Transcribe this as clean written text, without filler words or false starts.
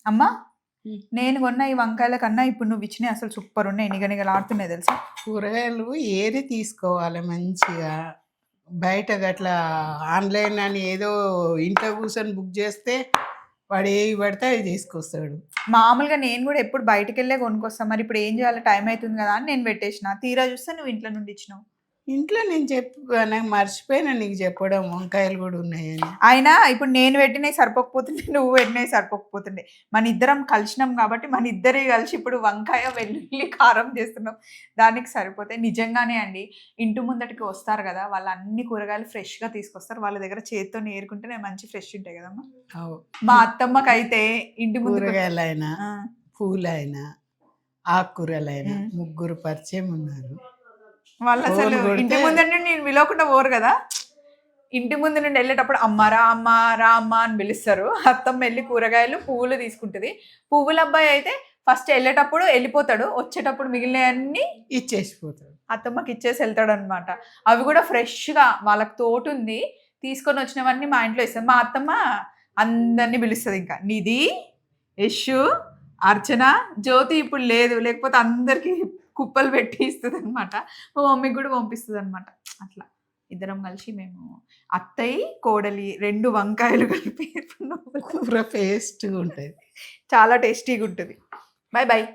అమ్మా ఉమ్. నేను కొన్న ఈ వంకాయల కన్నా ఇప్పుడు నువ్వు ఇచ్చినవి అసలు సూపర్ ఉన్నాయి, నిగనిగలాడుతున్నాయి తెలుసా. కూరగాయలు ఏరి తీసుకోవాలి మంచిగా. బయట గట్లా ఆన్లైన్ అని ఏదో ఇంట్లో కూర్చొని బుక్ చేస్తే వాడు ఏవి పడితే అవి తీసుకొస్తాడు. మామూలుగా నేను కూడా ఎప్పుడు బయటకు వెళ్ళే కొనుక్కొస్తాను. మరి ఇప్పుడు ఏం చేయాలి, టైం అవుతుంది కదా అని నేను పెట్టేసిన. తీరా చూస్తే నువ్వు ఇంట్లో నుండి ఇచ్చినావు. ఇంట్లో నేను నాకు మర్చిపోయినా నీకు చెప్పడం వంకాయలు కూడా ఉన్నాయని. అయినా ఇప్పుడు నేను పెట్టినవి సరిపోకపోతుండే, నువ్వు పెట్టినవి సరిపోకపోతుండే. మన ఇద్దరం కలిసినాం కాబట్టి మన ఇద్దరే కలిసి ఇప్పుడు వంకాయ వెల్లుల్లి కారం చేస్తున్నాం, దానికి సరిపోతాయి. నిజంగానే అండి, ఇంటి ముందటికి వస్తారు కదా వాళ్ళు, అన్ని కూరగాయలు ఫ్రెష్గా తీసుకొస్తారు. వాళ్ళ దగ్గర చేతితో నేరుకుంటేనే మంచి ఫ్రెష్ ఉంటాయి కదమ్మా. మా అత్తమ్మకైతే ఇంటి ముందు కూరగాయలైనా పూలైనా ఆకుకూరలైనా ముగ్గురు పరిచయం ఉన్నారు. వాళ్ళు అసలు ఇంటి ముందు నేను పిలవకుండా పోరు కదా. ఇంటి ముందు నుండి వెళ్ళేటప్పుడు అమ్మారా అమ్మ రా అమ్మ అని పిలుస్తారు. అత్తమ్మ వెళ్ళి కూరగాయలు పువ్వులు తీసుకుంటుంది. పువ్వుల అబ్బాయి అయితే ఫస్ట్ వెళ్ళేటప్పుడు వెళ్ళిపోతాడు, వచ్చేటప్పుడు మిగిలినవన్నీ ఇచ్చేసిపోతాడు, అత్తమ్మకి ఇచ్చేసి వెళ్తాడు అనమాట. అవి కూడా ఫ్రెష్గా వాళ్ళకి తోట ఉంది, తీసుకొని వచ్చినవన్నీ మా ఇంట్లో ఇస్తుంది. మా అత్తమ్మ అందరినీ పిలుస్తుంది, ఇంకా నిధి, యశు, అర్చన, జ్యోతి ఇప్పుడు లేదు, లేకపోతే అందరికీ కుప్పలు పెట్టి ఇస్తుంది అనమాట. మా మమ్మీకి కూడా పంపిస్తుంది అనమాట. అట్లా ఇద్దరం కలిసి మేము అత్తయ్య కోడలి 2 వంకాయలు కలిపి కూర పేస్ట్ ఉంటుంది, చాలా టేస్టీగా ఉంటుంది. Bye bye.